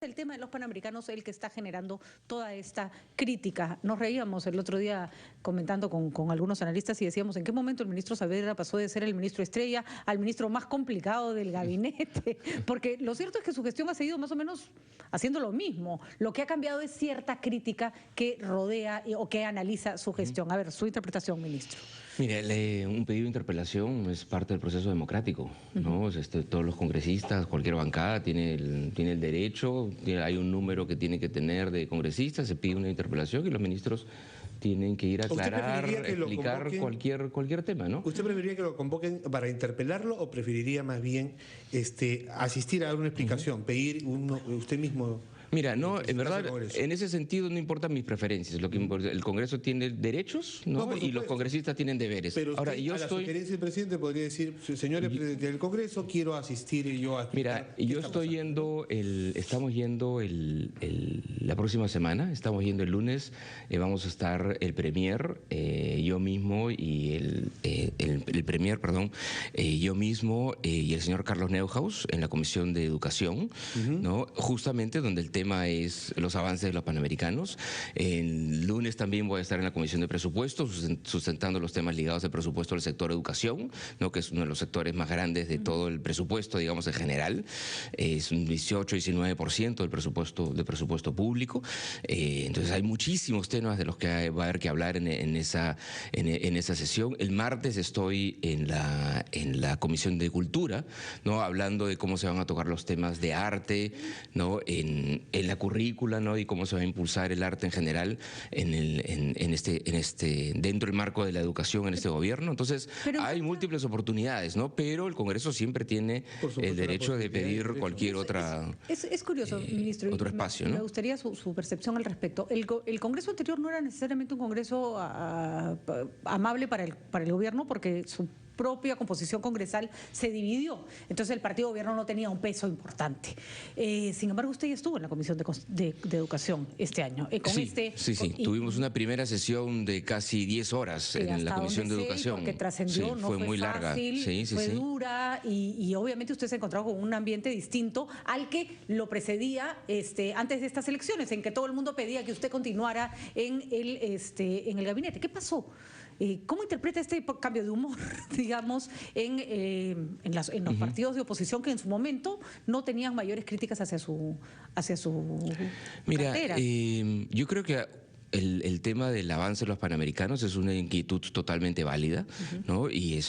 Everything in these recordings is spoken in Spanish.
El tema de los panamericanos es el que está generando toda esta crítica. Nos reíamos el otro día comentando con algunos analistas y decíamos en qué momento el ministro Saavedra pasó de ser el ministro estrella al ministro más complicado del gabinete, porque lo cierto es que su gestión ha seguido más o menos haciendo lo mismo. Lo que ha cambiado es cierta crítica que rodea o que analiza su gestión. A ver, su interpretación, ministro. Mire, un pedido de interpelación es parte del proceso democrático, ¿no? Todos los congresistas, cualquier bancada tiene el derecho, hay un número que tiene que tener de congresistas, se pide una interpelación y los ministros tienen que ir a aclarar, explicar cualquier tema, ¿no? ¿Usted preferiría que lo convoquen para interpelarlo o preferiría más bien asistir a dar una explicación, pedir usted mismo? Mira, no, en verdad, en ese sentido no importan mis preferencias. Lo que importa, el Congreso tiene derechos, ¿no? Y los congresistas tienen deberes. Pero ahora, yo la sugerencia del presidente podría decir, señores del Congreso, quiero asistir y yo a explicar. Mira, yo estoy yendo, estamos yendo la próxima semana, estamos yendo el lunes, vamos a estar el Premier, yo mismo y el Premier, perdón, yo mismo y el señor Carlos Neuhaus en la Comisión de Educación, ¿no? Justamente donde el tema es los avances de los panamericanos. El lunes también voy a estar en la Comisión de Presupuestos sustentando los temas ligados al presupuesto del sector educación, ¿no? Que es uno de los sectores más grandes de todo el presupuesto, digamos, en general. Es un 18-19% del presupuesto público. Entonces hay muchísimos temas de los que va a haber que hablar en esa sesión. El martes estoy en la Comisión de Cultura, ¿no? Hablando de cómo se van a tocar los temas de arte, ¿no? En la currícula, ¿no? Y cómo se va a impulsar el arte en general dentro del marco de la educación en este gobierno. Entonces, hay múltiples oportunidades, ¿no? Pero el Congreso siempre tiene el derecho de pedir cualquier otra es curioso, ministro, otro espacio, ¿no? Me gustaría su percepción al respecto. El Congreso anterior no era necesariamente un Congreso amable para el gobierno porque su propia composición congresal se dividió. Entonces el partido gobierno no tenía un peso importante. Sin embargo, usted ya estuvo en la Comisión de Educación este año. Sí. Tuvimos una primera sesión de casi 10 horas en la Comisión de Educación. Porque trascendió, no fue muy larga. Fue dura y obviamente usted se encontró con un ambiente distinto al que lo precedía antes de estas elecciones, en que todo el mundo pedía que usted continuara en el gabinete. ¿Qué pasó? ¿Cómo interpreta este cambio de humor, digamos, en los partidos de oposición que en su momento no tenían mayores críticas hacia su cartera? Yo creo que el tema del avance de los panamericanos es una inquietud totalmente válida, ¿no? Y o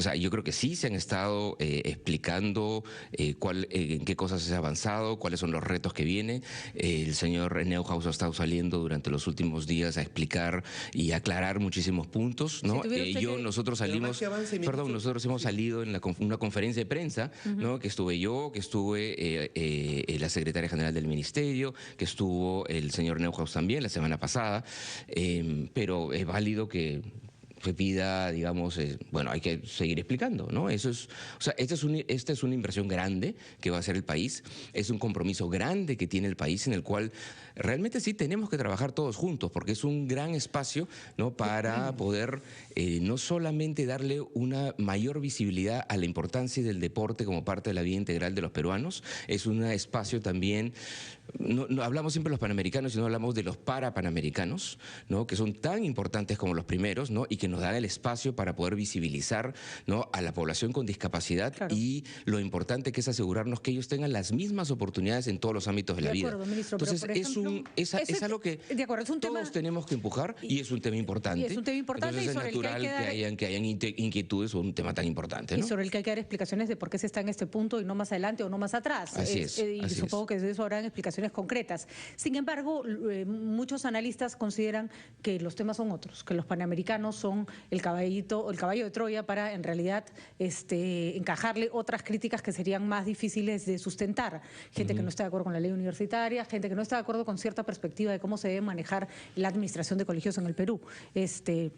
sea, yo creo que sí se han estado explicando en qué cosas se ha avanzado, cuáles son los retos que vienen. El señor Neuhaus ha estado saliendo durante los últimos días a explicar y aclarar muchísimos puntos, ¿no? Nosotros hemos salido en una conferencia de prensa, ¿no? Que estuve yo, que estuve la secretaria general del ministerio, que estuvo el señor Neuhaus también, semana pasada, pero es válido que se pida, digamos, bueno, hay que seguir explicando, ¿no? Eso es, o sea, esta es una inversión grande que va a hacer el país, es un compromiso grande que tiene el país en el cual realmente sí tenemos que trabajar todos juntos, porque es un gran espacio, ¿no? Para poder no solamente darle una mayor visibilidad a la importancia del deporte como parte de la vida integral de los peruanos, es un espacio también, no hablamos siempre de los panamericanos, sino hablamos de los parapanamericanos, ¿no? Que son tan importantes como los primeros, ¿no? Y que nos dan el espacio para poder visibilizar, ¿no? A la población con discapacidad, claro. Y lo importante que es asegurarnos que ellos tengan las mismas oportunidades en todos los ámbitos de la vida. Ministro, entonces, es algo que todos tenemos que empujar y es un tema importante. Y es un tema importante. Entonces es natural que hayan inquietudes sobre un tema tan importante, ¿no? Y sobre el que hay que dar explicaciones de por qué se está en este punto y no más adelante o no más atrás. Así es. Y supongo que de eso habrán explicaciones concretas. Sin embargo, muchos analistas consideran que los temas son otros, que los panamericanos son el caballo de Troya para en realidad encajarle otras críticas que serían más difíciles de sustentar. Gente que no está de acuerdo con la ley universitaria, gente que no está de acuerdo con cierta perspectiva de cómo se debe manejar la administración de colegios en el Perú.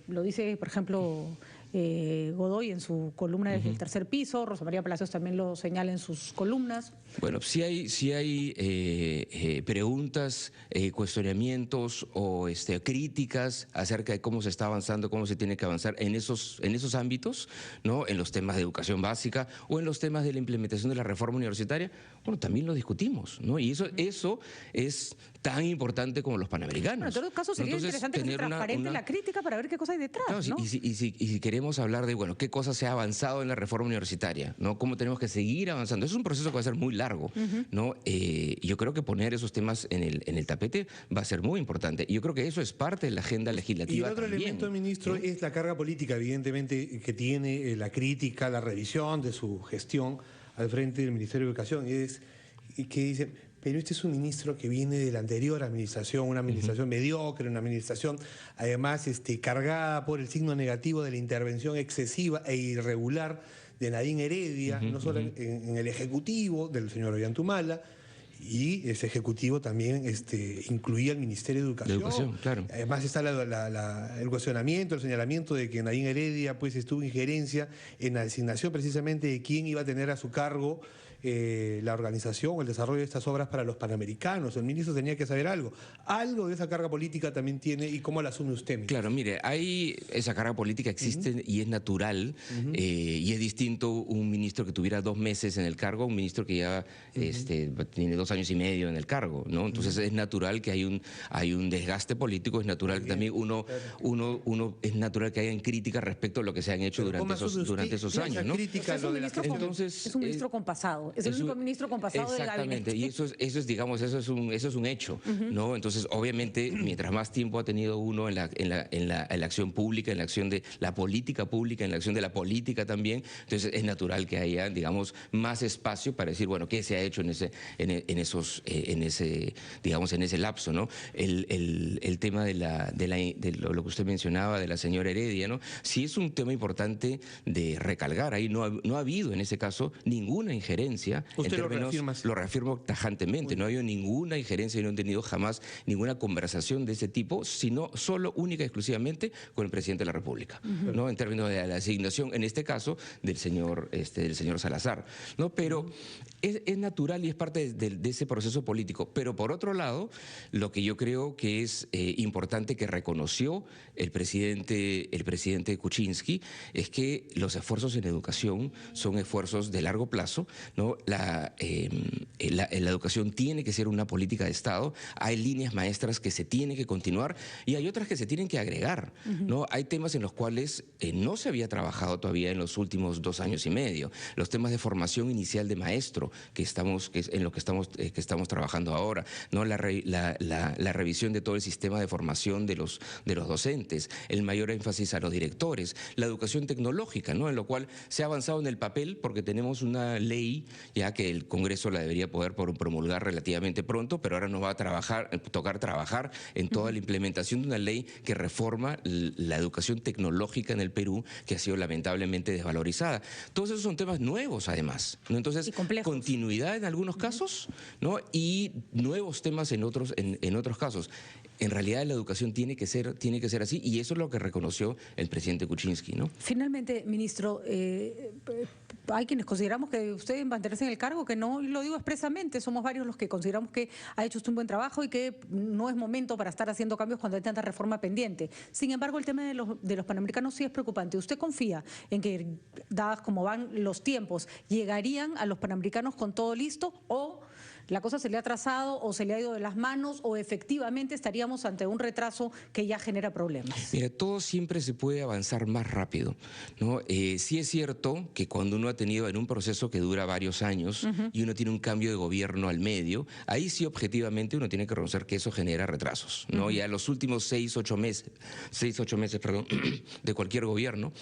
Lo dice, por ejemplo, Godoy en su columna del tercer piso, Rosa María Palacios también lo señala en sus columnas. Bueno, si hay preguntas, cuestionamientos o críticas acerca de cómo se está avanzando, cómo se tiene que avanzar en esos ámbitos, ¿no? En los temas de educación básica o en los temas de la implementación de la reforma universitaria, bueno, también lo discutimos, ¿no? Y eso es tan importante como los panamericanos. Bueno, en todo caso sería interesante que sea transparente la crítica para ver qué cosa hay detrás, claro, ¿no? Y si queremos hablar de, bueno, qué cosas se ha avanzado en la reforma universitaria, ¿no? Cómo tenemos que seguir avanzando. Es un proceso que va a ser muy largo, ¿no? Yo creo que poner esos temas en el tapete va a ser muy importante. Y yo creo que eso es parte de la agenda legislativa. Y el otro elemento, ministro, es la carga política, evidentemente, que tiene la crítica, la revisión de su gestión al frente del Ministerio de Educación. Y que dice, pero este es un ministro que viene de la anterior administración, una administración mediocre, una administración además cargada por el signo negativo de la intervención excesiva e irregular de Nadine Heredia, no solo en el Ejecutivo del señor Ollantumala, y ese Ejecutivo también incluía el Ministerio de Educación. Claro. Además está el cuestionamiento, el señalamiento de que Nadine Heredia tuvo injerencia en la designación precisamente de quién iba a tener a su cargo la organización o el desarrollo de estas obras para los panamericanos. El ministro tenía que saber algo. Algo de esa carga política también tiene, ¿y cómo la asume usted, ministro? Claro, mire, esa carga política existe y es natural, y es distinto un ministro que tuviera 2 meses en el cargo a un ministro que ya tiene 2 años y medio en el cargo, ¿no? Entonces es natural que hay un desgaste político, es natural que también es natural que hayan críticas respecto a lo que se han hecho durante esos años, ¿no? Entonces, es un ministro compasado. Es el único ministro compasado del gabinete. Y eso es un hecho, ¿no? Entonces, obviamente, mientras más tiempo ha tenido uno en la acción pública, en la acción de la política pública, en la acción de la política también, entonces es natural que haya, digamos, más espacio para decir, bueno, qué se ha hecho en ese lapso, ¿no? El tema de lo que usted mencionaba de la señora Heredia, ¿no? Sí es un tema importante de recalcar. Ahí no ha habido en ese caso ninguna injerencia. ¿Usted lo reafirma? Lo reafirmo tajantemente. No ha habido ninguna injerencia y no he tenido jamás ninguna conversación de ese tipo, sino solo, única y exclusivamente con el presidente de la República, ¿no? En términos de la asignación, en este caso, del señor Salazar, ¿no? Pero es natural y es parte de ese proceso político. Pero por otro lado, lo que yo creo que es importante que reconoció el presidente Kuczynski es que los esfuerzos en educación son esfuerzos de largo plazo, ¿no? La educación tiene que ser una política de Estado, hay líneas maestras que se tienen que continuar y hay otras que se tienen que agregar, ¿no? Hay temas en los cuales no se había trabajado todavía en los últimos 2 años y medio, los temas de formación inicial de maestro, que es en lo que estamos trabajando ahora, ¿no? La revisión de todo el sistema de formación de los docentes, el mayor énfasis a los directores, la educación tecnológica, ¿no? En lo cual se ha avanzado en el papel porque tenemos una ley ya que el Congreso la debería poder promulgar relativamente pronto, pero ahora nos va a tocar trabajar en toda la implementación de una ley que reforma la educación tecnológica en el Perú, que ha sido lamentablemente desvalorizada. Todos esos son temas nuevos, además, ¿no? Entonces, continuidad en algunos casos, ¿no? Y nuevos temas en otros casos. En realidad la educación tiene que ser así y eso es lo que reconoció el presidente Kuczynski, ¿no? Finalmente, ministro, hay quienes consideramos que usted debe mantenerse en el cargo, que no, y lo digo expresamente, somos varios los que consideramos que ha hecho usted un buen trabajo y que no es momento para estar haciendo cambios cuando hay tanta reforma pendiente. Sin embargo, el tema de los panamericanos sí es preocupante. ¿Usted confía en que, dadas como van los tiempos, llegarían a los panamericanos con todo listo o la cosa se le ha atrasado o se le ha ido de las manos o efectivamente estaríamos ante un retraso que ya genera problemas? Mira, todo siempre se puede avanzar más rápido, ¿no? Sí es cierto que cuando uno ha tenido en un proceso que dura varios años y uno tiene un cambio de gobierno al medio, ahí sí objetivamente uno tiene que reconocer que eso genera retrasos, ¿no? Y a los últimos 6, 8 meses de cualquier gobierno,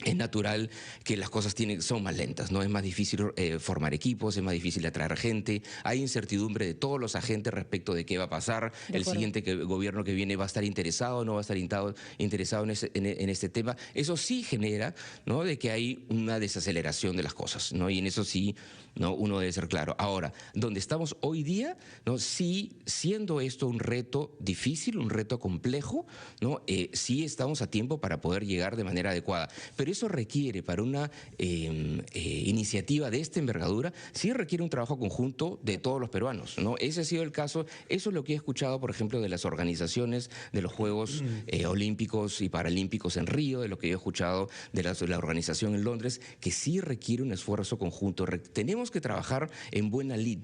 es natural que las cosas son más lentas, ¿no? Es más difícil formar equipos, es más difícil atraer gente, hay incertidumbre de todos los agentes respecto de qué va a pasar, el siguiente gobierno que viene va a estar interesado o no va a estar interesado en este tema. Eso sí genera, ¿no? De que hay una desaceleración de las cosas, ¿no? Y en eso sí ¿no? Uno debe ser claro. Ahora, donde estamos hoy día, ¿no? Sí, siendo esto un reto difícil, un reto complejo, ¿no? Sí estamos a tiempo para poder llegar de manera adecuada. Pero eso requiere, para una iniciativa de esta envergadura, sí requiere un trabajo conjunto de todos los peruanos, ¿no? Ese ha sido el caso. Eso es lo que he escuchado, por ejemplo, de las organizaciones de los Juegos Olímpicos y Paralímpicos en Río, de lo que he escuchado de la organización en Londres, que sí requiere un esfuerzo conjunto. Tenemos que trabajar en buena lid,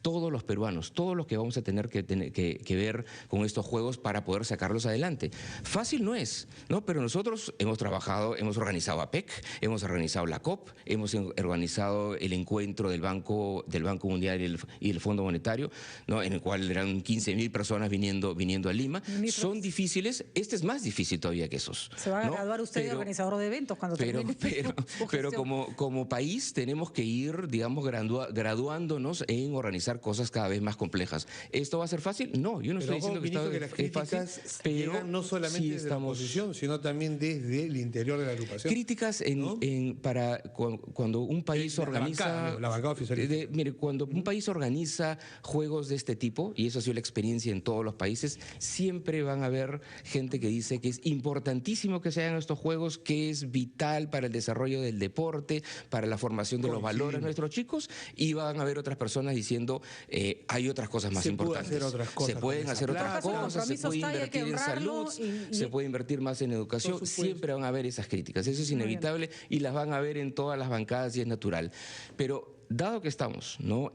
todos los peruanos, todos los que vamos a tener que ver con estos Juegos para poder sacarlos adelante. Fácil no es, ¿no? Pero nosotros hemos trabajado, hemos organizado APEC, hemos organizado la COP, hemos organizado el encuentro del Banco Mundial y el Fondo Monetario, ¿no? En el cual eran 15.000 personas viniendo a Lima. Ministros. Son difíciles, este es más difícil todavía que esos. Se va a graduar usted de organizador de eventos cuando termine pero como país tenemos que ir, digamos, graduándonos en organizar cosas cada vez más complejas. ¿Esto va a ser fácil? No, yo no estoy diciendo que las críticas pero llegan no solamente sí desde la estamos, oposición, sino también desde el interior de la agrupación. Críticas ¿no? cuando un país organiza... La bancada oficialista. Mire, cuando un país organiza juegos de este tipo, y eso ha sido la experiencia en todos los países, siempre van a haber gente que dice que es importantísimo que se hagan estos juegos, que es vital para el desarrollo del deporte, para la formación de los valores de nuestros chicos, y van a haber otras personas diciendo hay otras cosas más importantes. Se pueden hacer otras cosas, se puede invertir en salud, se puede invertir más en educación. Siempre van a haber esas críticas, eso es inevitable y las van a ver en todas las bancadas y es natural. Pero dado que estamos, ¿no?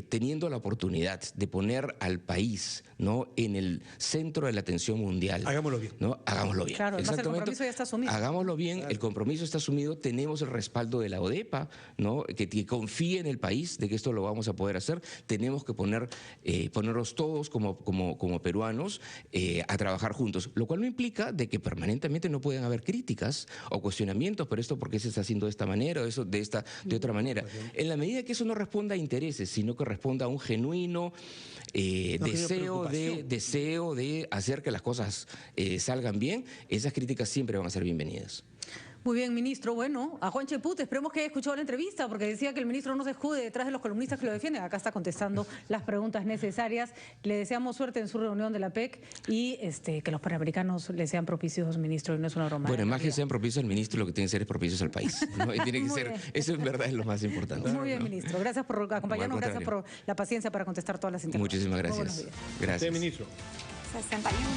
Teniendo la oportunidad de poner al país, ¿no? En el centro de la atención mundial. Hagámoslo bien. ¿No? Hagámoslo bien. Claro, además el compromiso ya está asumido. Hagámoslo bien, claro. El compromiso está asumido, tenemos el respaldo de la ODEPA, ¿no? Que confíe en el país de que esto lo vamos a poder hacer. Tenemos que ponernos todos como peruanos a trabajar juntos, lo cual no implica de que permanentemente no puedan haber críticas o cuestionamientos, pero esto por qué se está haciendo de esta manera o eso de otra manera. En la medida que eso no responda a intereses, sino que responda a un genuino deseo de hacer que las cosas salgan bien, esas críticas siempre van a ser bienvenidas. Muy bien, ministro. Bueno, a Juan Cheput, esperemos que haya escuchado la entrevista, porque decía que el ministro no se escude detrás de los columnistas que lo defienden. Acá está contestando las preguntas necesarias. Le deseamos suerte en su reunión de la PEC y que los panamericanos le sean propicios, ministro, y no es una broma. Bueno, más que sean propicios al ministro, lo que tiene que ser es propicios al país, ¿no? Y tiene que ser, eso en verdad es lo más importante. Muy bien, ministro. Gracias por acompañarnos, gracias por la paciencia para contestar todas las interrogantes. Muchísimas gracias. Gracias. Gracias. Ministro. 61.